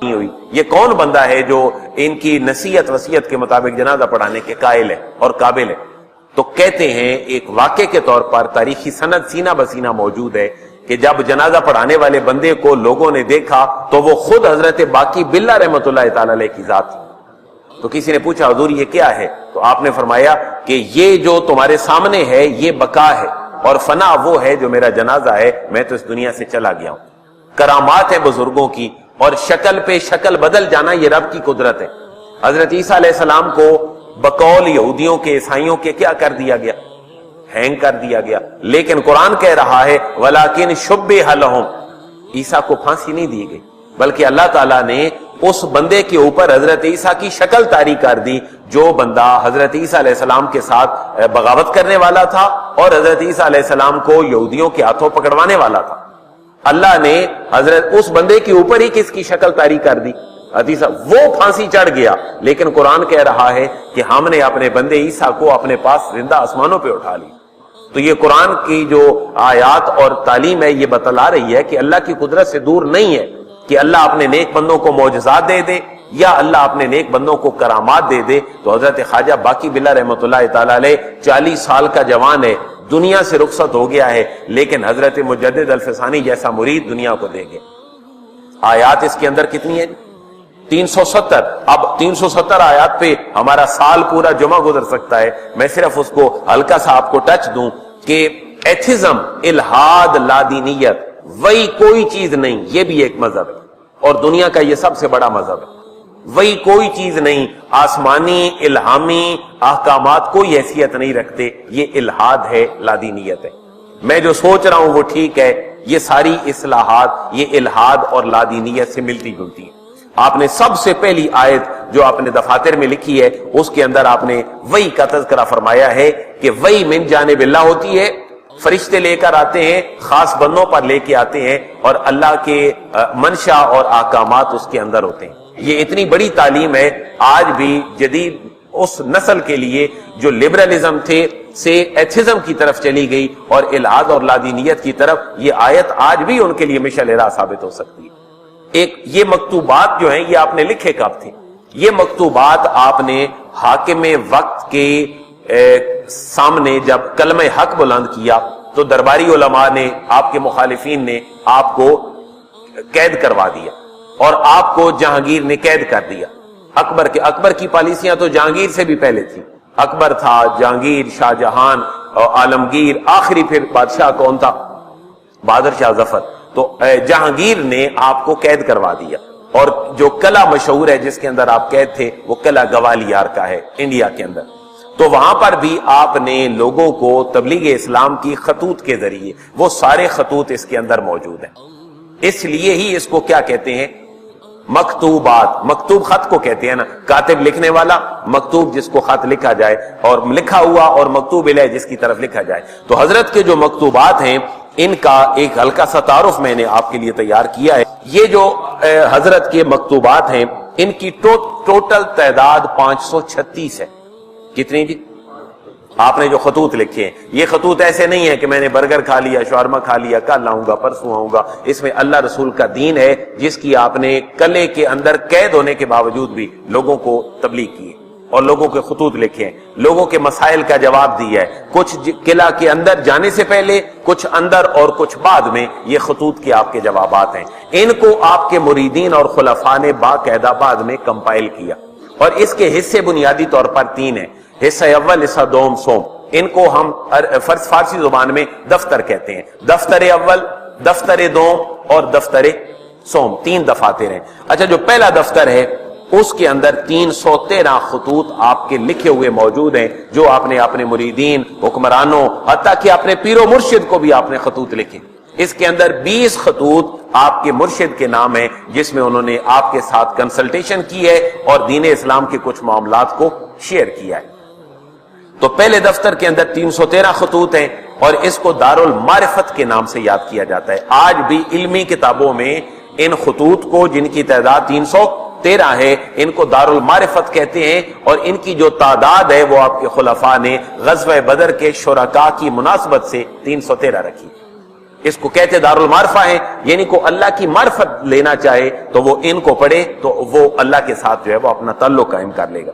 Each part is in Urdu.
ہوئی. یہ کون بندہ ہے جو ان کی نصیحت وصیت کے مطابق جنازہ پڑھانے کے قائل ہے اور قابل ہے؟ تو کہتے ہیں ایک واقعے کے طور پر تاریخی سند سینہ بسینہ موجود ہے کہ جب جنازہ پڑھانے والے بندے کو لوگوں نے دیکھا تو وہ خود حضرت باقی باللہ رحمۃ اللہ تعالی علیہ کی ذات تھی. تو کسی نے پوچھا حضور یہ کیا ہے؟ تو آپ نے فرمایا کہ یہ جو تمہارے سامنے ہے یہ بقا ہے اور فنا وہ ہے جو میرا جنازہ ہے، میں تو اس دنیا سے چلا گیا ہوں. کرامات ہے بزرگوں کی اور شکل پہ شکل بدل جانا یہ رب کی قدرت ہے. حضرت عیسیٰ علیہ السلام کو بقول یہودیوں کے عیسائیوں کے کیا کر دیا گیا؟ ہینگ کر دیا گیا. لیکن قرآن کہہ رہا ہے وَلَكِنْ شُبِّهَ لَهُمْ، عیسیٰ کو پھانسی نہیں دی گئی بلکہ اللہ تعالیٰ نے اس بندے کے اوپر حضرت عیسیٰ کی شکل طاری کر دی جو بندہ حضرت عیسیٰ علیہ السلام کے ساتھ بغاوت کرنے والا تھا اور حضرت عیسیٰ علیہ السلام کو یہودیوں کے ہاتھوں پکڑوانے والا تھا. اللہ نے حضرت اس بندے کے اوپر ہی کس کی شکل طاری کر دی؟ عیسیٰ. وہ پھانسی چڑھ گیا لیکن قرآن کہہ رہا ہے کہ ہم نے اپنے بندے عیسیٰ کو اپنے پاس زندہ آسمانوں پہ اٹھا لی. تو یہ قرآن کی جو آیات اور تعلیم ہے یہ بتلا رہی ہے کہ اللہ کی قدرت سے دور نہیں ہے کہ اللہ اپنے نیک بندوں کو معجزات دے دے یا اللہ اپنے نیک بندوں کو کرامات دے دے. تو حضرت خواجہ باقی باللہ رحمۃ اللہ تعالی علیہ 40 سال کا جوان ہے، دنیا سے رخصت ہو گیا ہے، لیکن حضرت مجدد الفسانی جیسا مرید دنیا کو دے گئے. آیات اس کے اندر کتنی ہے؟ 370. اب 370 آیات پہ ہمارا سال پورا جمعہ گزر سکتا ہے. میں صرف اس کو ہلکا سا آپ کو ٹچ دوں کہ ایتھزم، الہاد، لادینیت وہی کوئی چیز نہیں، یہ بھی ایک مذہب ہے اور دنیا کا یہ سب سے بڑا مذہب ہے. وہی کوئی چیز نہیں، آسمانی الہامی احکامات کوئی حیثیت نہیں رکھتے. یہ الہاد ہے، لادینیت ہے. میں جو سوچ رہا ہوں وہ ٹھیک ہے، یہ ساری اصلاحات یہ الہاد اور لادینیت سے ملتی جلتی ہیں. آپ نے سب سے پہلی آیت جو آپ نے دفاتر میں لکھی ہے اس کے اندر آپ نے وہی کا تذکرہ فرمایا ہے کہ وہی من جانب اللہ ہوتی ہے، فرشتے لے کر آتے ہیں، خاص بندوں پر لے کے آتے ہیں اور اللہ کے منشا اور احکامات اس کے اندر ہوتے ہیں. یہ اتنی بڑی تعلیم ہے آج بھی جدید اس نسل کے لیے جو لبرلزم تھے سے ایتھزم کی طرف چلی گئی اور الہاد اور لادینیت کی طرف، یہ آیت آج بھی ان کے لیے مشعل راہ ثابت ہو سکتی ہے. ایک یہ مکتوبات جو ہیں یہ آپ نے لکھے کب تھے؟ یہ مکتوبات آپ نے حاکم وقت کے سامنے جب کلمہ حق بلند کیا تو درباری علماء نے، آپ کے مخالفین نے آپ کو قید کروا دیا اور آپ کو جہانگیر نے قید کر دیا. اکبر کی پالیسیاں تو جہانگیر سے بھی پہلے تھی. اکبر تھا، جہانگیر، شاہ جہان اور عالمگیر، آخری پھر بادشاہ کون تھا؟ بہادر شاہ ظفر. تو جہانگیر نے آپ کو قید کروا دیا اور جو قلعہ مشہور ہے جس کے اندر آپ قید تھے وہ قلعہ گوالیار کا ہے انڈیا کے اندر. تو وہاں پر بھی آپ نے لوگوں کو تبلیغ اسلام کی خطوط کے ذریعے، وہ سارے خطوط اس کے اندر موجود ہیں. اس لیے ہی اس کو کیا کہتے ہیں؟ مکتوبات. مکتوب خط کو کہتے ہیں نا، کاتب لکھنے والا، مکتوب جس کو خط لکھا جائے اور لکھا ہوا، اور مکتوب الیہ جس کی طرف لکھا جائے. تو حضرت کے جو مکتوبات ہیں ان کا ایک ہلکا سا تعارف میں نے آپ کے لیے تیار کیا ہے. یہ جو حضرت کے مکتوبات ہیں ان کی ٹوٹل تعداد 536 ہے. کتنی جی؟ آپ نے جو خطوط لکھے ہیں یہ خطوط ایسے نہیں ہے کہ میں نے برگر کھا لیا، شاورما کھا لیا، کل آؤں گا پرسوں آؤں گا. اس میں اللہ رسول کا دین ہے جس کی آپ نے قلعے کے اندر قید ہونے کے باوجود بھی لوگوں کو تبلیغ کی اور لوگوں کے خطوط لکھے ہیں، لوگوں کے مسائل کا جواب دیا ہے. کچھ قلعہ کے اندر جانے سے پہلے، کچھ اندر اور کچھ بعد میں، یہ خطوط کے آپ کے جوابات ہیں. ان کو آپ کے مریدین اور خلفاء نے باقاعدہ بعد میں کمپائل کیا اور اس کے حصے بنیادی طور پر 3 ہیں. حصہ اول، حصہ دوم، سوم. ان کو ہم فارسی زبان میں دفتر کہتے ہیں. دفتر اول، دفتر دوم اور دفتر سوم، 3 دفاتر ہیں. اچھا، جو پہلا دفتر ہے اس کے اندر 313 خطوط آپ کے لکھے ہوئے موجود ہیں جو آپ نے اپنے مریدین، حکمرانوں، حتیٰ کہ اپنے پیر و مرشد کو بھی آپ نے خطوط لکھے. اس کے اندر 20 خطوط آپ کے مرشد کے نام ہیں جس میں انہوں نے آپ کے ساتھ کنسلٹیشن کی ہے اور دین اسلام کے کچھ معاملات کو شیئر کیا ہے. تو پہلے دفتر کے اندر 313 خطوط ہیں اور اس کو دارالمعرفت کے نام سے یاد کیا جاتا ہے. آج بھی علمی کتابوں میں ان خطوط کو، جن کی تعداد 313 ہے، ان کو دارالمعرفت کہتے ہیں اور ان کی جو تعداد ہے وہ آپ کے خلفاء نے غزوہ بدر کے شرکاء کی مناسبت سے 313 رکھی. اس کو کہتے دارul معرفہ ہے، یعنی کو اللہ کی معرفت لینا چاہے تو وہ ان کو پڑھے تو وہ اللہ کے ساتھ جو ہے وہ اپنا تعلق قائم کر لے گا۔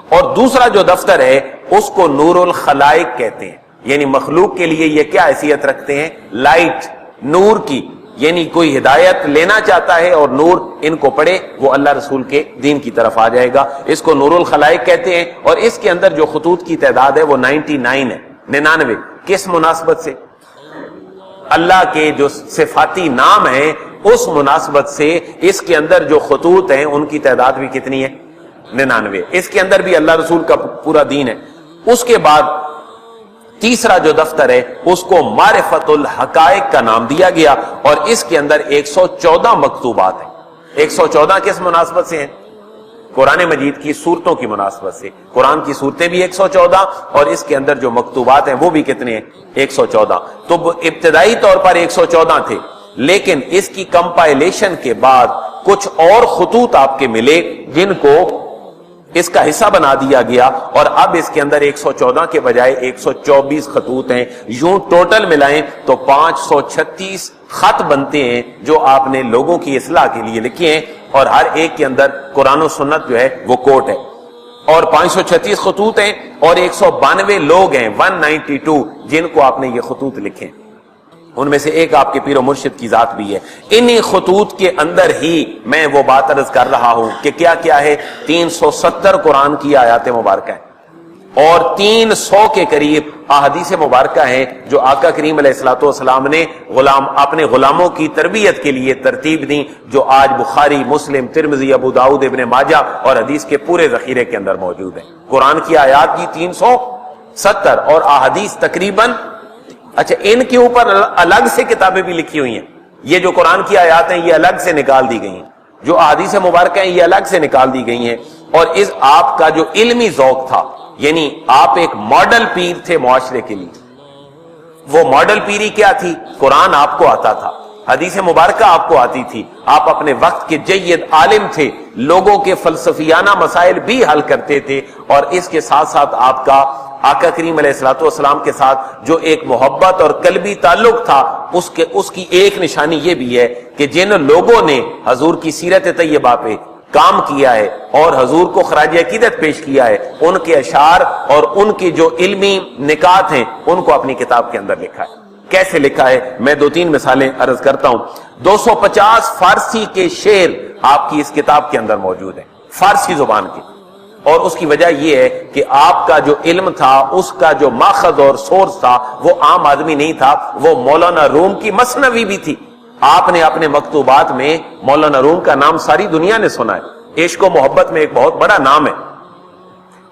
اور دوسرا جو دفتر ہے اس کو نور الخلائق کہتے ہیں، یعنی مخلوق کے لیے یہ کیا حیثیت رکھتے ہیں؟ لائٹ، نور کی، یعنی کوئی ہدایت لینا چاہتا ہے اور نور ان کو پڑھے وہ اللہ رسول کے دین کی طرف آ جائے گا، اس کو نور الخلائق کہتے ہیں۔ اور اس کے اندر جو خطوط کی تعداد ہے وہ 99 ہے، 99۔ کس مناسبت سے؟ اللہ کے جو صفاتی نام ہیں اس مناسبت سے اس کے اندر جو خطوط ہیں ان کی تعداد بھی کتنی ہے؟ 99۔ اس کے اندر بھی اللہ رسول کا پورا دین ہے۔ اس کے بعد تیسرا جو دفتر ہے اس کو معرفت الحقائق کا نام دیا گیا، اور اس کے اندر 114 مکتوبات ہیں۔ 114 کس مناسبت سے ہیں؟ قرآن مجید کی صورتوں کی مناسبت سے۔ قرآن کی صورتیں بھی 114 اور اس کے اندر جو مکتوبات ہیں وہ بھی کتنے ہیں؟ 114۔ تو ابتدائی طور پر 114 تھے، لیکن اس کی کمپائلیشن کے بعد کچھ اور خطوط آپ کے ملے جن کو اس کا حصہ بنا دیا گیا، اور اب اس کے اندر 114 کے بجائے 124 خطوط ہیں۔ یوں ٹوٹل ملائیں تو 536 خط بنتے ہیں جو آپ نے لوگوں کی اصلاح کے لیے لکھے ہیں، اور ہر ایک کے اندر قرآن و سنت جو ہے وہ کوٹ ہے۔ اور 536 خطوط ہیں اور 192 لوگ ہیں، 192 جن کو آپ نے یہ خطوط لکھے ہیں۔ ان میں سے ایک آپ کے پیر و مرشد کی ذات بھی ہے۔ انہی خطوط کے اندر ہی میں وہ بات عرض کر رہا ہوں کہ کیا کیا ہے؟ 370 قرآن کی آیات مبارکہ ہیں اور 300 کے قریب احادیث مبارکہ ہیں جو آقا کریم علیہ الصلوۃ والسلام نے اپنے غلاموں کی تربیت کے لیے ترتیب دی، جو آج بخاری، مسلم، ترمذی، ابو داؤد، ابن ماجہ اور حدیث کے پورے ذخیرے کے اندر موجود ہیں۔ قرآن کی آیات کی 370 اور احادیث تقریباً، اچھا ان کے اوپر الگ سے کتابیں بھی لکھی ہوئی ہیں۔ یہ جو قرآن کی آیات ہیں یہ الگ سے نکال دی گئی ہیں، جو احادیث مبارکہ ہیں یہ الگ سے نکال دی گئی ہیں۔ اور اس آپ کا جو علمی ذوق تھا، یعنی آپ ایک ماڈل پیر تھے معاشرے کے لیے، وہ ماڈل پیری کیا تھی؟ قرآن آپ کو آتا تھا، حدیث مبارکہ آپ کو آتی تھی، آپ اپنے وقت کے جید عالم تھے، لوگوں کے فلسفیانہ مسائل بھی حل کرتے تھے، اور اس کے ساتھ ساتھ آپ کا آقا کریم علیہ الصلوۃ والسلام کے ساتھ جو ایک محبت اور قلبی تعلق تھا، اس کی ایک نشانی یہ بھی ہے کہ جن لوگوں نے حضور کی سیرت طیبہ پہ کام کیا ہے اور حضور کو خراج عقیدت پیش کیا ہے، ان کے اشعار اور ان کی جو علمی نکات ہیں ان کو اپنی کتاب کے اندر لکھا ہے۔ کیسے لکھا ہے؟ میں 2-3 مثالیں عرض کرتا ہوں۔ 250 فارسی کے شعر آپ کی اس کتاب کے اندر موجود ہیں، فارسی زبان کے، اور اس کی وجہ یہ ہے کہ آپ کا جو علم تھا، اس کا جو ماخذ اور سورس تھا، وہ عام آدمی نہیں تھا، وہ مولانا روم کی مثنوی بھی تھی۔ آپ نے اپنے مکتوبات میں مولانا روم کا نام ساری دنیا نے سنا ہے، عشق و محبت میں ایک بہت بڑا نام ہے۔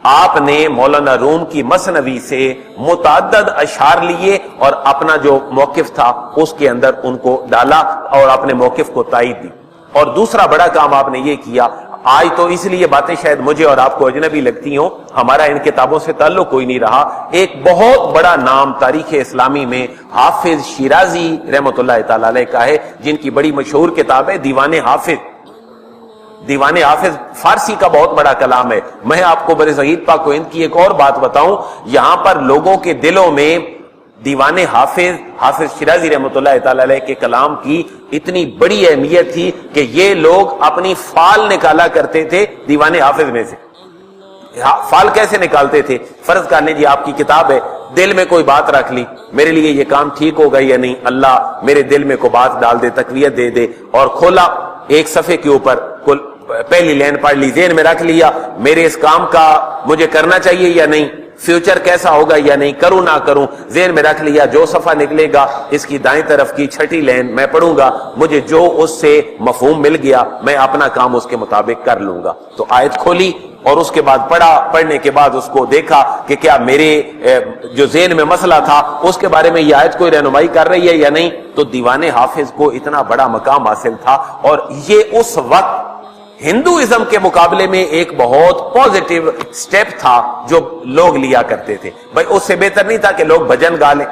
آپ نے مولانا روم کی مثنوی سے متعدد اشعار لیے اور اپنا جو موقف تھا اس کے اندر ان کو ڈالا اور اپنے موقف کو تائید دی۔ اور دوسرا بڑا کام آپ نے یہ کیا، آج تو اس لیے باتیں شاید مجھے اور آپ کو اجنبی لگتی ہوں، ہمارا ان کتابوں سے تعلق کوئی نہیں رہا، ایک بہت بڑا نام تاریخ اسلامی میں حافظ شیرازی رحمۃ اللہ تعالی علیہ کا ہے، جن کی بڑی مشہور کتاب ہے دیوان حافظ۔ دیوان حافظ فارسی کا بہت بڑا کلام ہے۔ میں آپ کو برصغیر پاک و ہند کی ایک اور بات بتاؤں، یہاں پر لوگوں کے دلوں میں دیوان حافظ شیرازی رحمۃ اللہ تعالی علیہ کے کلام کی اتنی بڑی اہمیت تھی کہ یہ لوگ اپنی فال نکالا کرتے تھے دیوان حافظ میں سے۔ فال کیسے نکالتے تھے؟ فرض کر لیں جی آپ کی کتاب ہے، دل میں کوئی بات رکھ لی، میرے لیے یہ کام ٹھیک ہوگا یا نہیں، اللہ میرے دل میں کوئی بات ڈال دے، تقویت دے دے، اور کھولا ایک صفحے کے اوپر پہلی لائن پڑھ لی، ذہن میں رکھ لیا میرے اس کام کا مجھے کرنا چاہیے یا نہیں، فیوچر کیسا ہوگا یا نہیں، کروں نہ کروں، ذہن میں رکھ لیا، جو صفحہ نکلے گا اس کی دائیں طرف کی چھٹی لائن میں پڑھوں گا، مجھے جو اس سے مفہوم مل گیا میں اپنا کام اس کے مطابق کر لوں گا۔ تو آیت کھولی اور اس کے بعد پڑھنے کے بعد اس کو دیکھا کہ کیا میرے جو ذہن میں مسئلہ تھا اس کے بارے میں یہ آیت کوئی رہنمائی کر رہی ہے یا نہیں۔ تو دیوان حافظ کو اتنا بڑا مقام حاصل تھا، اور یہ اس وقت ہندوازم کے مقابلے میں ایک بہت پازیٹیو سٹیپ تھا جو لوگ لیا کرتے تھے۔ بھائی اس سے بہتر نہیں تھا کہ لوگ بھجن گا لیں،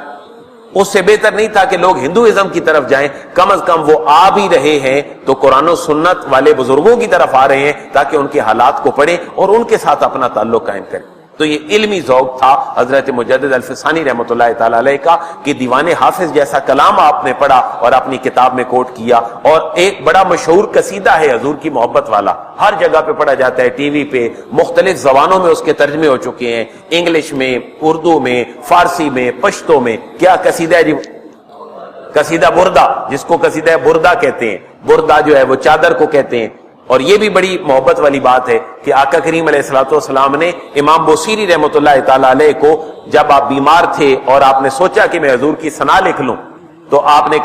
اس سے بہتر نہیں تھا کہ لوگ ہندوازم کی طرف جائیں، کم از کم وہ آ بھی رہے ہیں تو قرآن و سنت والے بزرگوں کی طرف آ رہے ہیں تاکہ ان کے حالات کو پڑھیں اور ان کے ساتھ اپنا تعلق قائم کریں۔ تو یہ علمی ذوق تھا حضرت مجدد الفسانی رحمۃ اللہ تعالی علیہ کا کہ دیوان حافظ جیسا کلام آپ نے پڑھا اور اپنی کتاب میں کوٹ کیا. اور ایک بڑا مشہور قصیدہ ہے حضور کی محبت والا, ہر جگہ پہ پڑھا جاتا ہے, ٹی وی پہ مختلف زبانوں میں اس کے ترجمے ہو چکے ہیں, انگلش میں, اردو میں, فارسی میں, پشتو میں. کیا قصیدہ ہے جی؟ قصیدہ بردہ, جس کو قصیدہ بردہ کہتے ہیں. بردہ جو ہے وہ چادر کو کہتے ہیں. اور یہ بھی بڑی محبت والی بات ہے کہ آقا کریم علیہ الصلوۃ والسلام نے امام بوصیری رحمۃ اللہ تعالی علیہ کو, جب آپ بیمار تھے اور آپ نے سوچا کہ میں حضور کی ثنا لکھ لوں, تو آپ نے